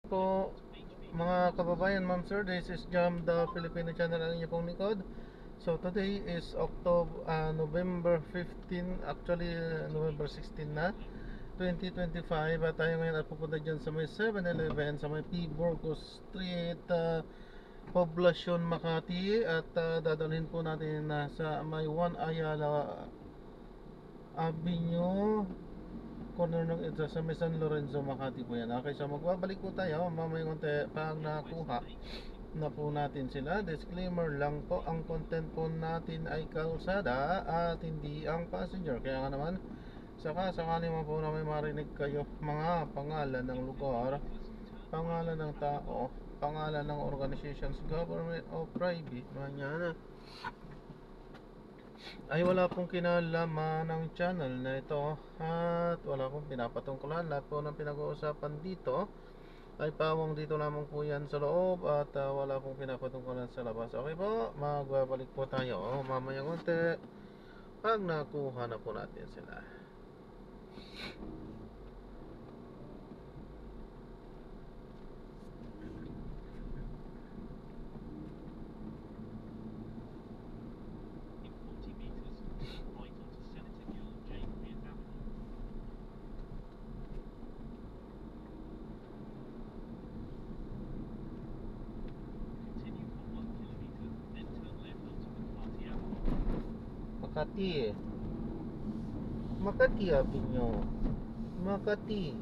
Po mga kababayan, ma'am sir, this is Jam the Filipino channel, ang inyo pong likod. So today is November 15, actually November 16 na 2025, at tayo ngayon at pupunta dyan sa may 7-Eleven sa may P. Burgos Street, Poblacion, Makati, at dadalhin po natin na sa may 1 Ayala Avenue, corner ng ito sa may San Lorenzo, Makati po yan. Okay, so magbabalik po tayo mamaya konti pag nakuha na po natin sila. Disclaimer lang po, ang content po natin ay kalsada at hindi ang passenger. Kaya nga naman, sakali mo po na may marinig kayo mga pangalan ng lugar, pangalan ng tao, pangalan ng organizations, government o private, manyan, ay wala pong kinalaman ng channel na ito at wala pong pinapatungkulan. Lahat po ng pinag-uusapan dito ay pawang dito lamang po yan sa loob, at wala pong pinapatungkulan sa labas. Okay po, magbabalik po tayo mamaya konti pag nakuha na po natin sila. Makati, Makati Avenue, Makati,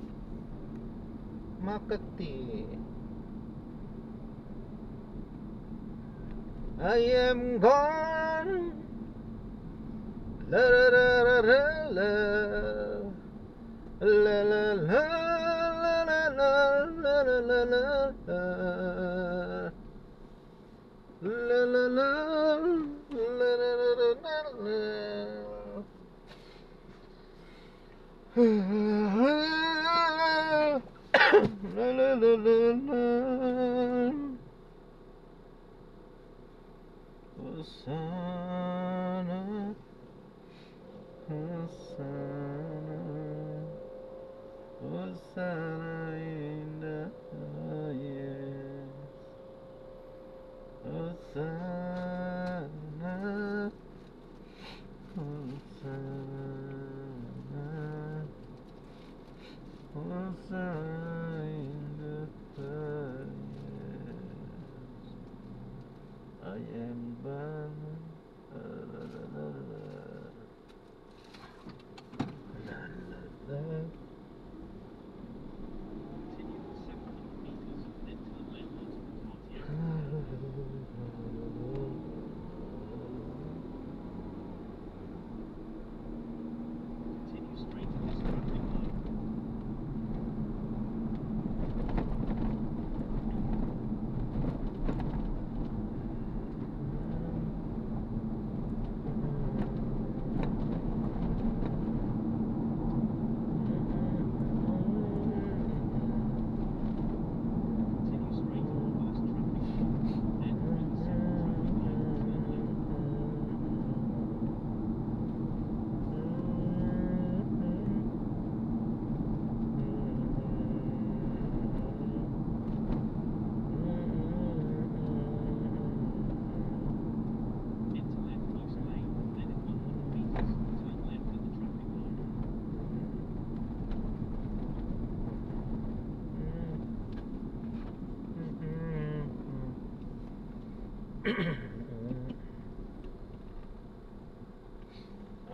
Makati. I am gone, la la la la la la la la la la la la la la la la la la Hosanna, Hosanna, Hosanna in the highest. Hosanna, Hosanna, Hosanna in the highest. I am bound. La la la la la la la.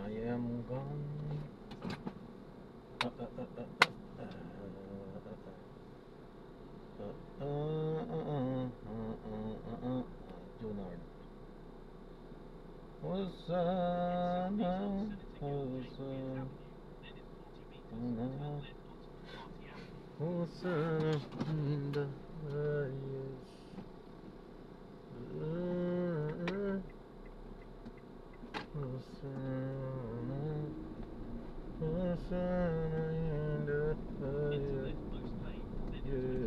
I am gone. Junard. Hosanna, Hosanna, Hosanna in the highest. Hosanna, Hosanna in the highest. Yes.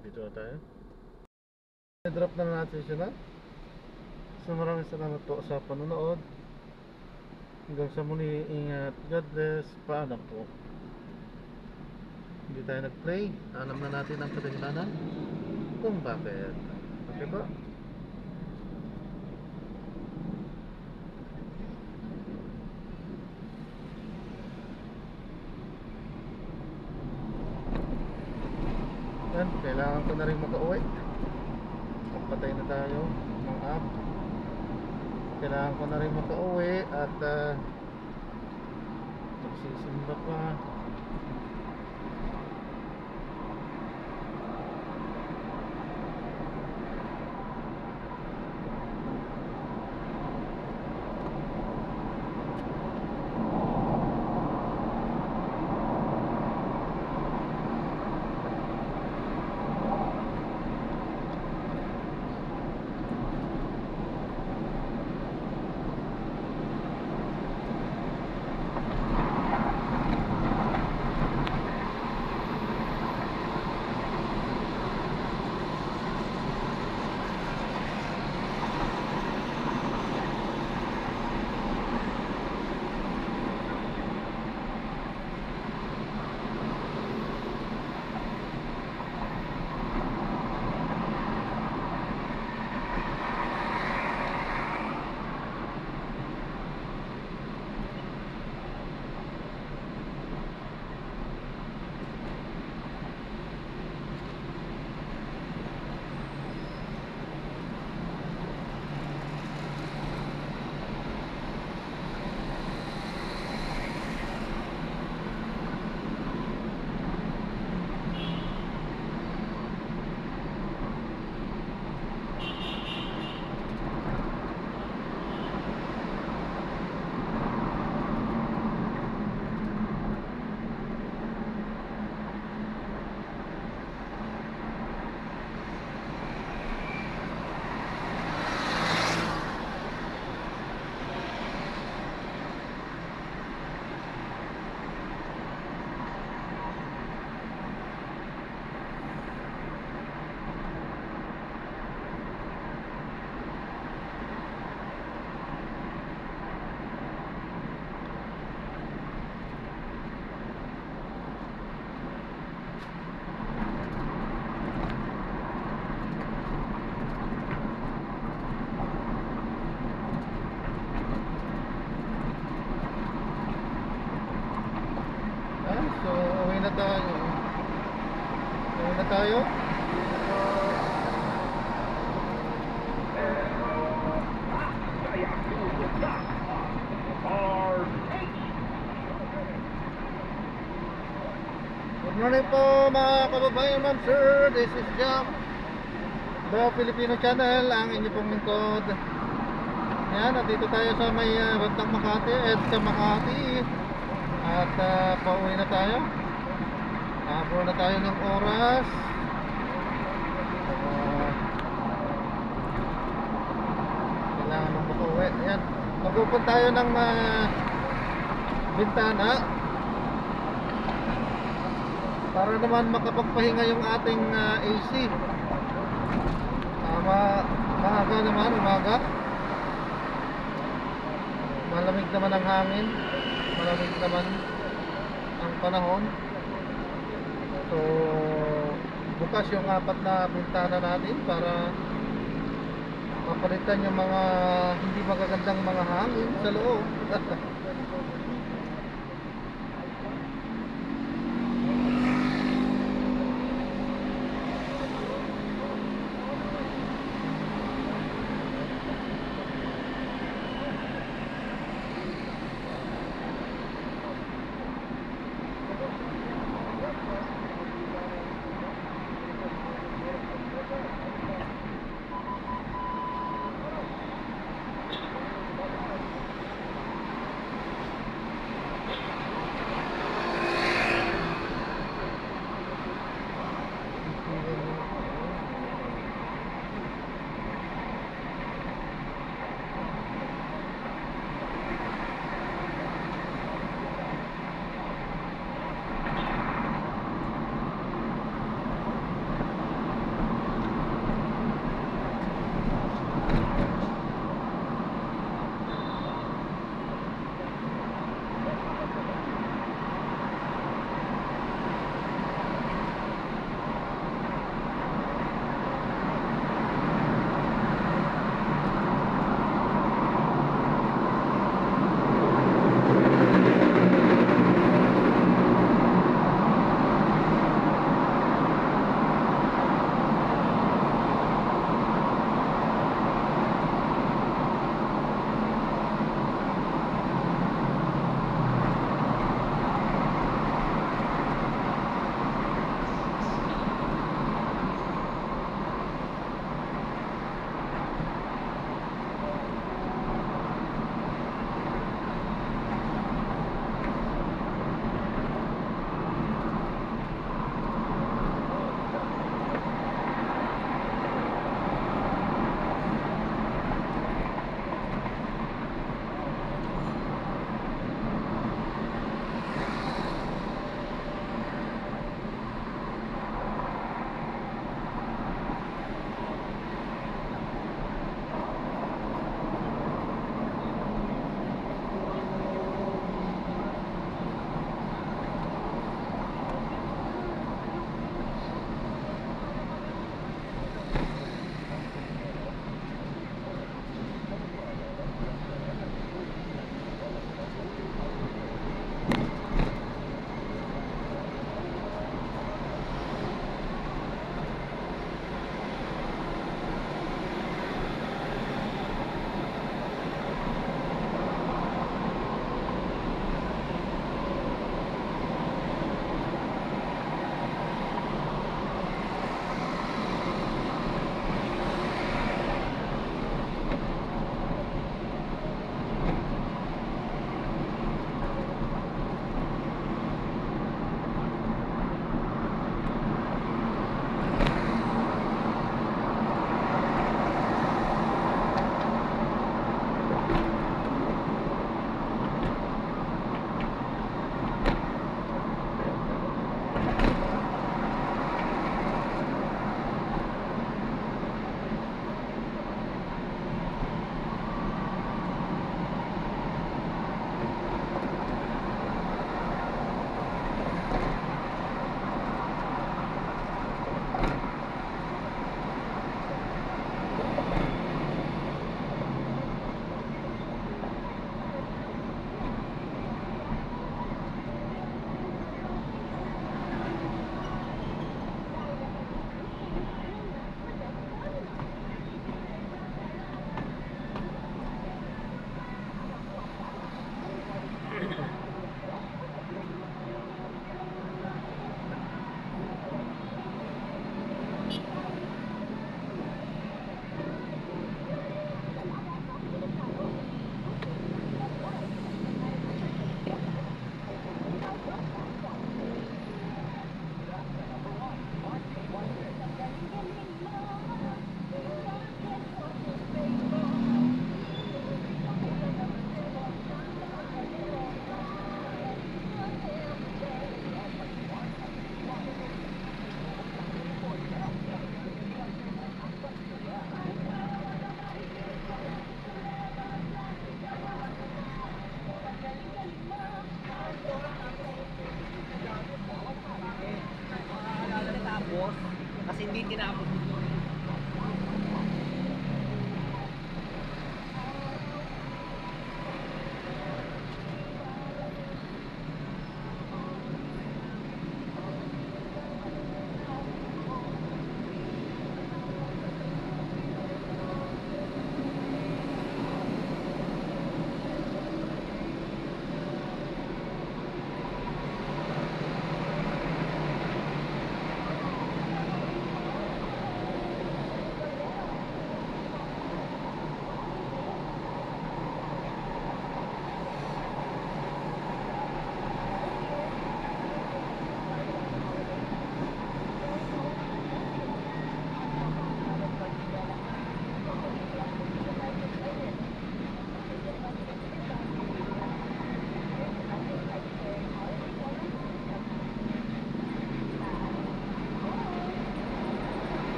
Dito na tayo. I-drop na natin sila. So maraming salamat po sa panonood. Hanggang sa muli, ingat. God bless. Paalam po. Hindi tayo nag-play. Alam na natin ang kadahilanan kung bakit. Okay ba? Yan, kailangan ko na rin makauwi. Patay na tayo ng app. Kailangan ko na rin makauwi at magsisimba pa. Uwi na tayo. Good morning po mga kababayan, ma'am sir. This is Jam, the Filipino channel, ang inyo pong lingkod. Yan, at dito tayo sa may Bantang Makati, EDSA Makati. At pauwi na tayo. Habol na tayo ng oras. Kailangan nang makauwi. Ayan. Magpupunta tayo ng bintana para naman makapagpahinga yung ating AC. Maaga naman, umaga. Malamig naman ang hangin. Malamig naman ang panahon. So, bukas yung 4 na bintana natin para mapalitan yung mga hindi magagandang mga hangin sa loob. kasi hindi tinapos.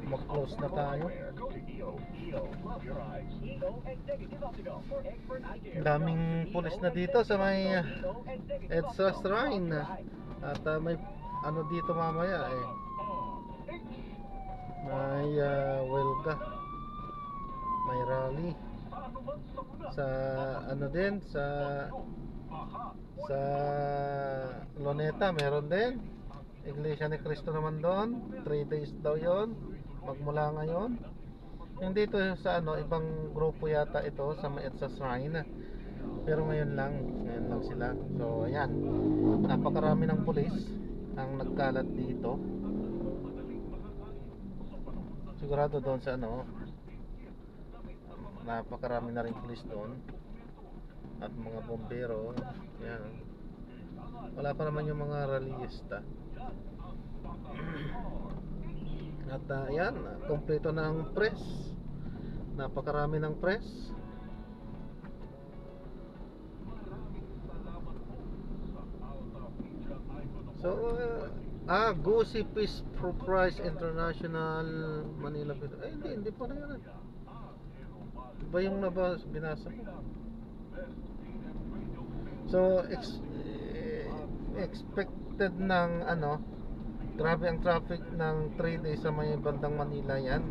Mag-close na tayo. Daming pulis na dito sa may EDSA Shrine. At may ano dito mamaya eh. May welga. May rally. Sa ano din sa Luneta meron din. Iglesia ni Cristo naman doon. 3 days daw yon, magmula ngayon. Yung dito sa ano, ibang grupo yata ito sa EDSA Shrine. Pero ngayon lang sila. So ayan, napakarami ng pulis ang nagkalat dito. Sigurado doon sa ano, napakarami na rin pulis doon. At mga bombero. Yan. Wala pa naman yung mga rallyista. At yan, kompleto na ang press. Napakarami ng press. So Gusi Peace Prize International Manila. Hindi pa na yun. Iba yung binasa ko. So expected ng ano, grabe ang traffic ng 3 days sa may bandang Manila yan.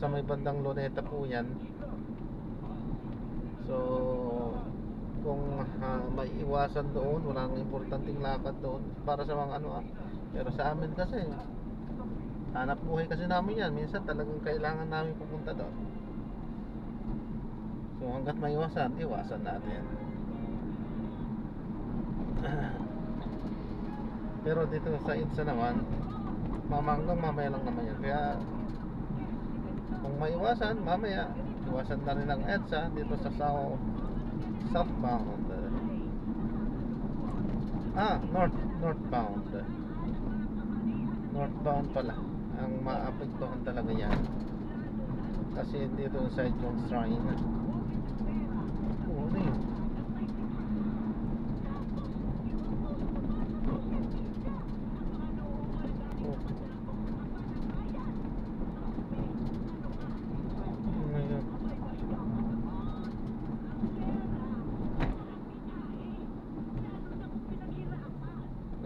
Sa may bandang Luneta po yan. So kung maiiwasan doon, walang importanteng lakad doon para sa mga ano pero sa amin kasi hanap buhay kasi namin yan. Minsan talagang kailangan namin pupunta doon. So hanggat maiwasan, iwasan natin. Pero dito sa EDSA naman, hanggang mamaya lang naman yan. Kaya kung maiwasan, mamaya iwasan na rin ang EDSA dito sa southbound. Northbound pala ang maapektuhan talaga yan. Kasi dito sa yung shrine. Ano yun?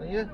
Ayan.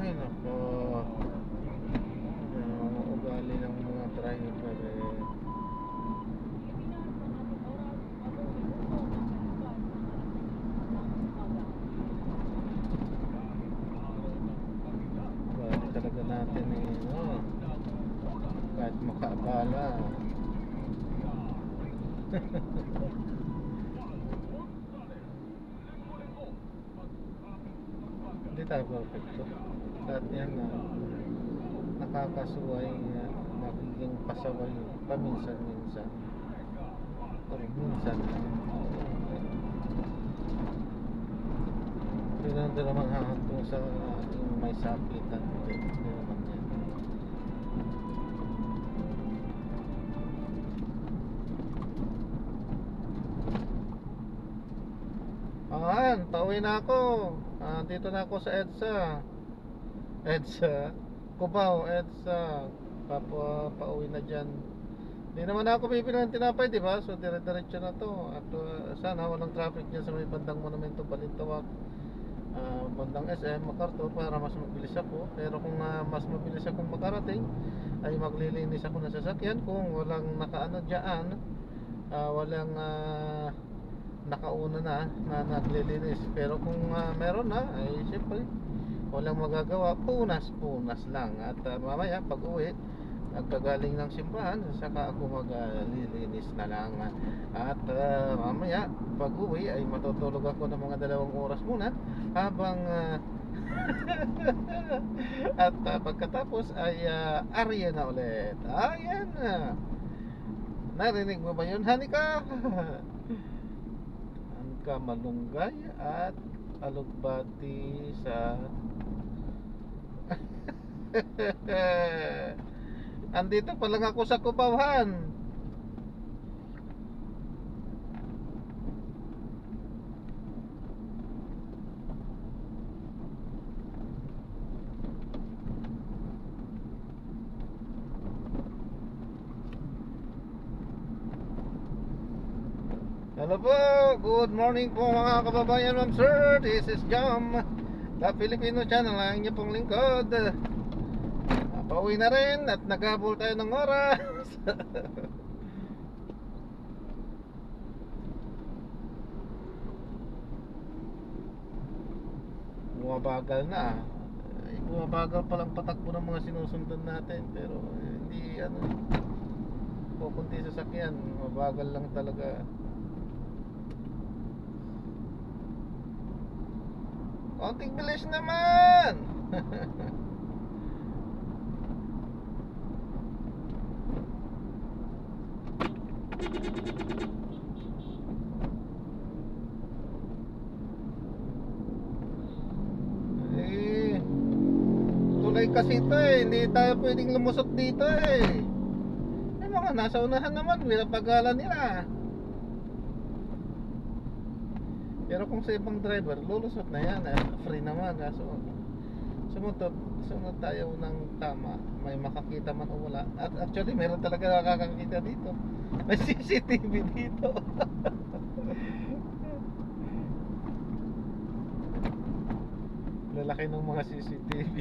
Ay nako, ugali ng mga driver eh. Ugali talaga natin eh, kahit makaabala. perfecto. Lahat yan na nakakasuway, nagiging pasaway paminsan-minsan. O minsan lang. Pero hindi naman hahantong sa yung may sakitan. Hindi naman yan. Pauwi na ako. Dito na ako sa EDSA Cubao, EDSA. Pauwi na dyan. Hindi naman ako bibili ng tinapay, di ba? So dire-diretso na to. At sana walang traffic dyan sa may bandang Monumento Balintawak, bandang SM MacArthur, para mas mabilis ako. Pero kung mas mabilis akong makarating, ay maglilinis ako ng sasakyan. Kung walang nakaano dyan, walang nakauna na naglilinis. Pero kung meron na, ay siyempre walang magagawa, punas lang. At mamaya pag uwi, nagkagaling ng simbahan, saka ako maglilinis na lang. At mamaya pag uwi ay matutulog ako ng mga 2 oras muna habang at pagkatapos ay arya na ulit. Ayan na. Narinig mo ba yun, Hanika? Ka malunggay at alugbati sa andito pa lang ako sa Cubauhan. Hello po, good morning po mga kababayan, ma'am sir. This is Jam, the Filipino channel, ang inyong pong lingkod. Pauwi na rin at naghabol tayo ng oras. Bumabagal na. Bumabagal palang patakbo ng mga sinusundan natin. Pero hindi kukunti sasakyan, mabagal lang talaga. Konting bilis naman. Tulay kasi ito hindi tayo pwedeng lumusot dito Yung mga nasa unahan naman, pinapagalan nila. Pero kung sa ibang driver, lulusot na yan, free naman. Kaso sumunod tayo ng tama, may makakita man o wala. At actually meron talaga nakakakita dito. May CCTV dito. Lalaki ng mga CCTV.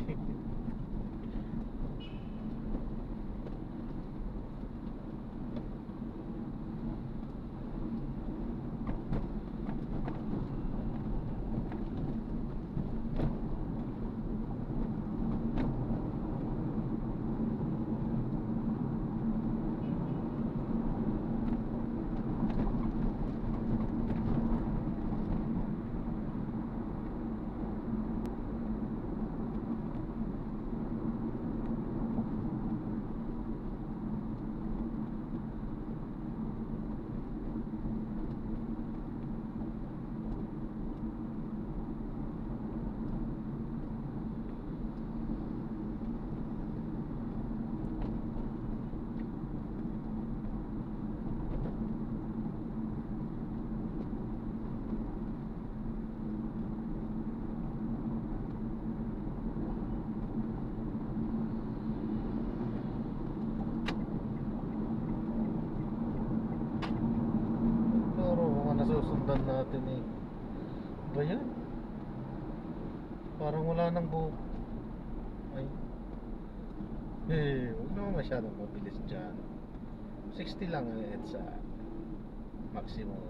Nasusundan natin ba yan? Parang wala nang buhok. Ay, huwag naman masyadong mabilis dyan. 60 lang sa maximum.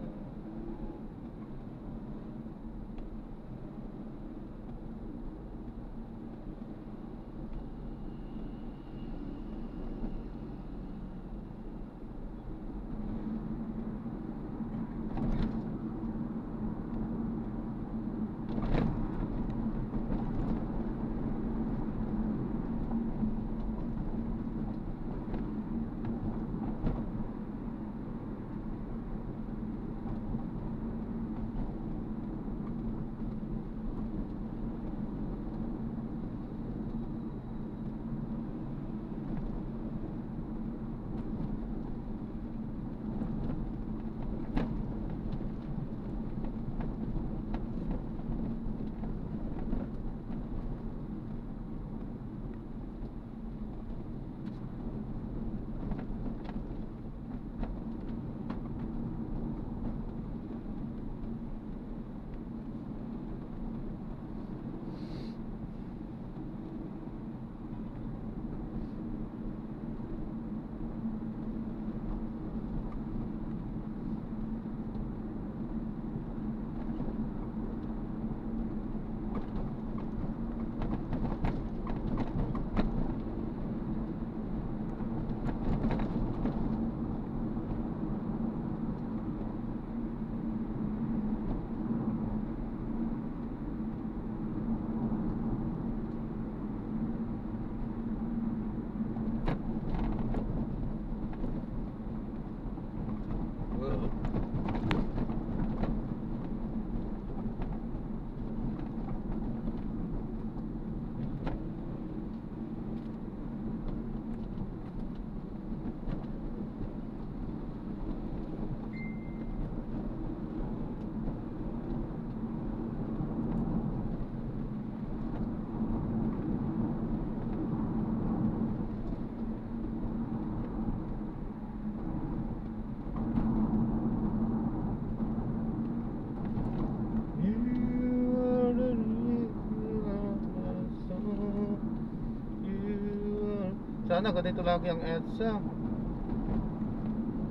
sana ganito lagi ang EDSA.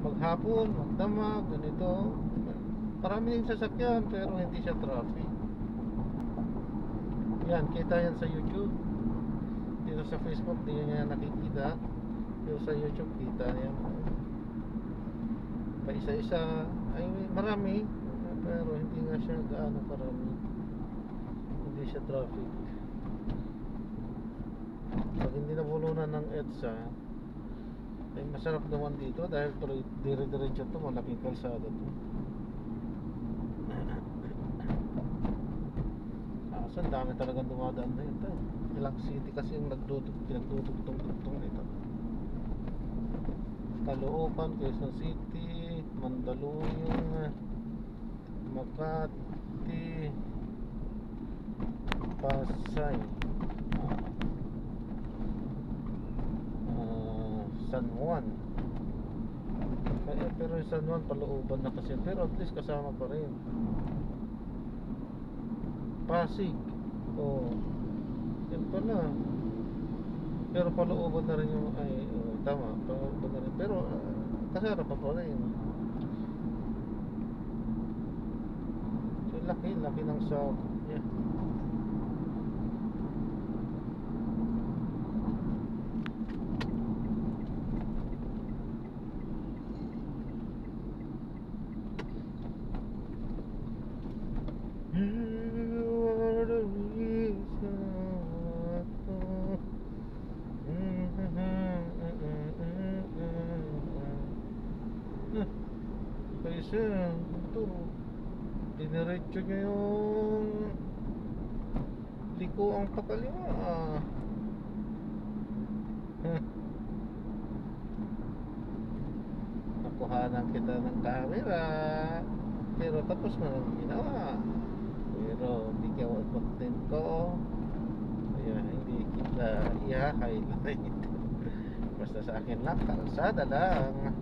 Maghapon, magdamag, ganito. Maraming sasakyan pero hindi siya traffic. Yan, kita yan sa YouTube. Dito sa Facebook di niya nakikita. Pero sa YouTube kita yan. Pa isa-isa ay marami pero hindi nga siya gaano karami. Hindi siya traffic. Pag hindi nabulunan ng EDSA ay masarap naman dito dahil dire-diretso to, malaking kalsada to. Ang dami talagang dumadaan na ito. Ilang city kasi yung pinagdudugtong-dugtong nito. Caloocan, Quezon City, Mandaluyong, Makati, Pasay, San Juan. Pero yung San Juan palooban na kasi, pero at least kasama pa rin. Pasig, yan pala. Pero palooban na rin yung, tama, palooban na rin. Pero kasama pa rin. So laki ng South. Yeah. Kasi ito diniretso nyo yung liko ang pakaliwa. Nakuhanan kita ng camera pero tapos mo nang ginawa, pero hindi ka content ko kaya hindi kita i-highlight. Basta sa akin lang, kalsada lang.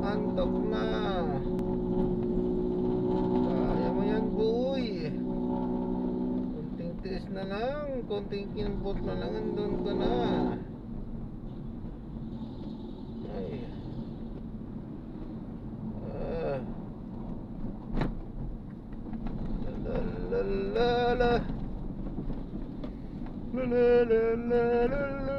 Antok na. Kaya mo yan, boy. Konting tiis na lang, konting kinbot na lang, andun ka na. Ay. La la la la la la la la.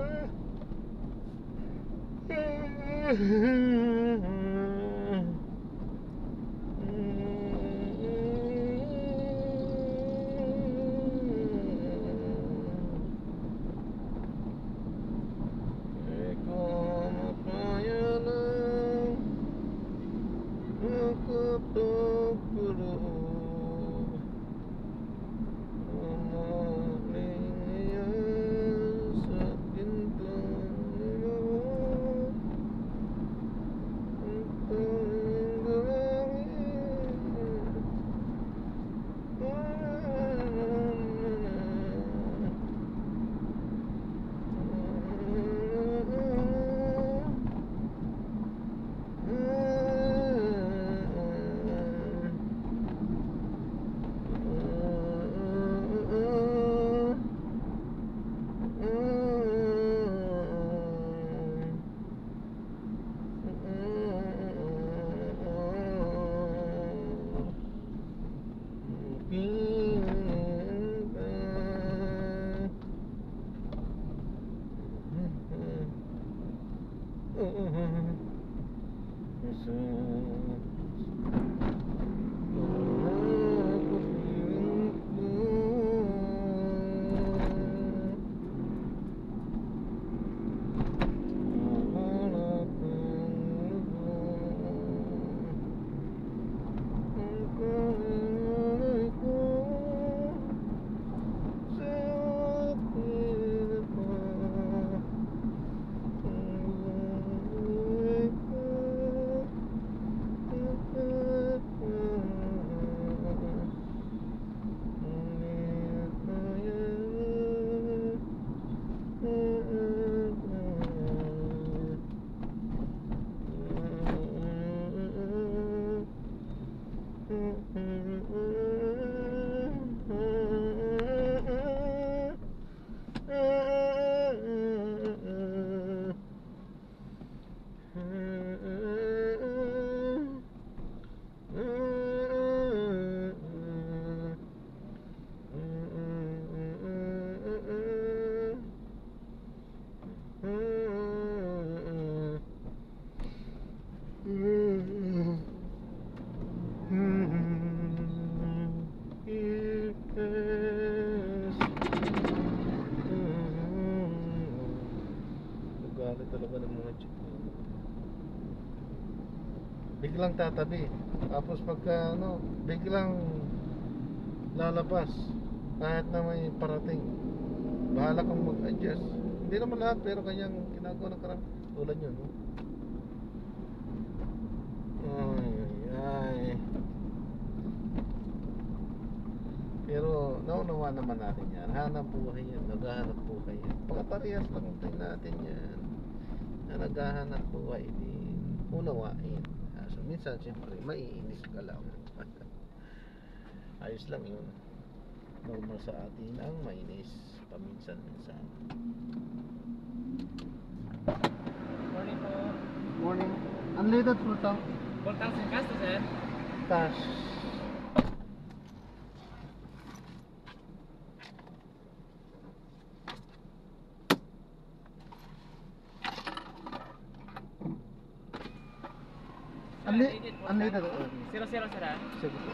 Ugali talaga ng mga chick. Biglang tatabi. Tapos pagka ano, biglang lalabas. Kahit na may parating. Bahala kang mag-adjust. Hindi naman lahat pero kanyang ginagawa ng karang tulad yun, no? Ay, ay. Pero naunawa naman natin yan. Hanap buhay yan. Naghahanap buhay yan. Pagkaparehas lang din natin yan. Na naghahanap buhay din. Unawain. So minsan siyempre maiinis ka lang. Ayos lang yun. Normal sa atin ang mainis paminsan-minsan. Morning po. Morning. Unleaded full tank. Full tank sin gas to, sir. Cash. Unleaded. 00, sir, ha? Sige po.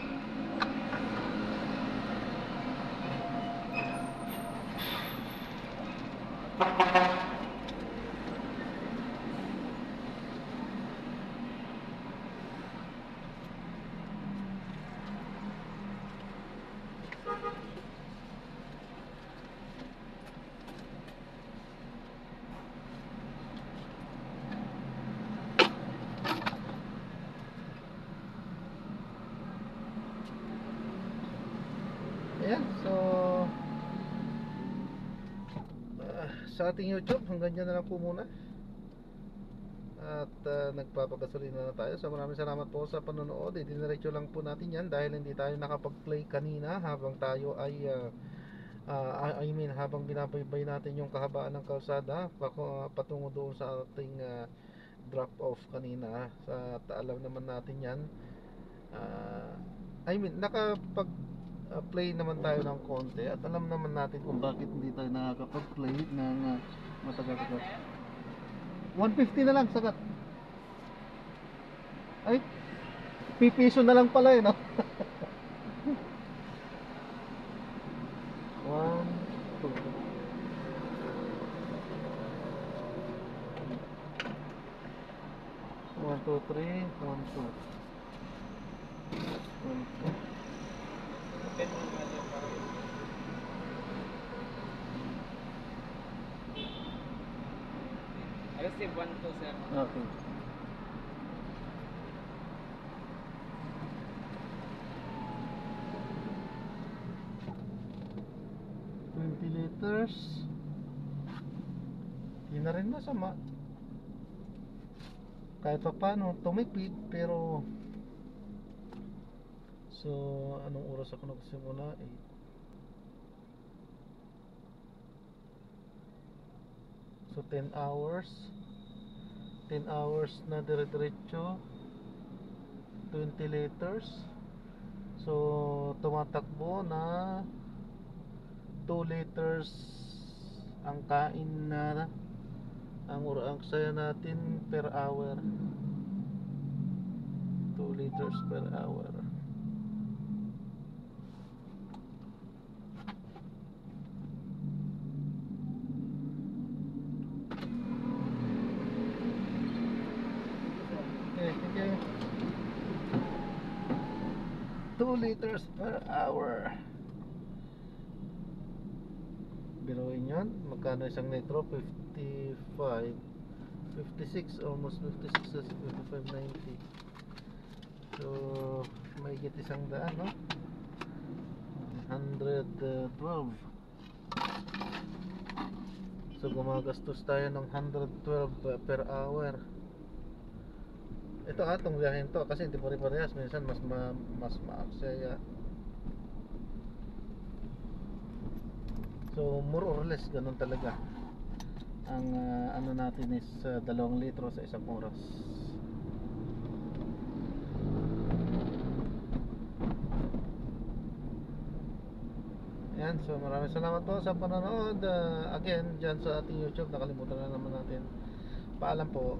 Ayan, so sa ating YouTube hanggang dyan na lang po muna. At nagpapagasolina na tayo. So maraming salamat po sa panonood. Diniretso lang po natin yan dahil hindi tayo nakapag-play kanina habang tayo ay habang binabaybay natin yung kahabaan ng kalsada patungo doon sa ating drop off kanina. Sa alam naman natin yan. Nakapag play naman tayo ng konti at alam naman natin kung bakit hindi tayo nakakapag-play ng matagal-tagal. 150 na lang sagat. Ay, pipiso na lang pala no? 1, 2, 3, 1, 2. I receive 1 to, sir. Okay. Liters. Hindi na rin masama. Kahit pa paano tumipid pero so anong oras ako nagsimula? So 10 hours. 10 hours na dire-diretso. 20 liters. So tumatakbo na 2 liters ang kain na Ang saya natin per hour 2 liters per hour. Okay, sige. 2 liters per hour. Biruin yun. Magkano isang litro? 55 56, almost 56 sa 55.90. So may higit isang daan, no? 112. So gumagastos tayo ng 112 per hour. Ito atong biyahin to kasi hindi pare-parehas, minsan mas maaksaya. So more or less ganun talaga. Ang ano natin is 2 litro sa isang oras. Yan, so maraming salamat po sa panonood. Again, dyan sa ating YouTube, nakalimutan na naman natin. Paalam po.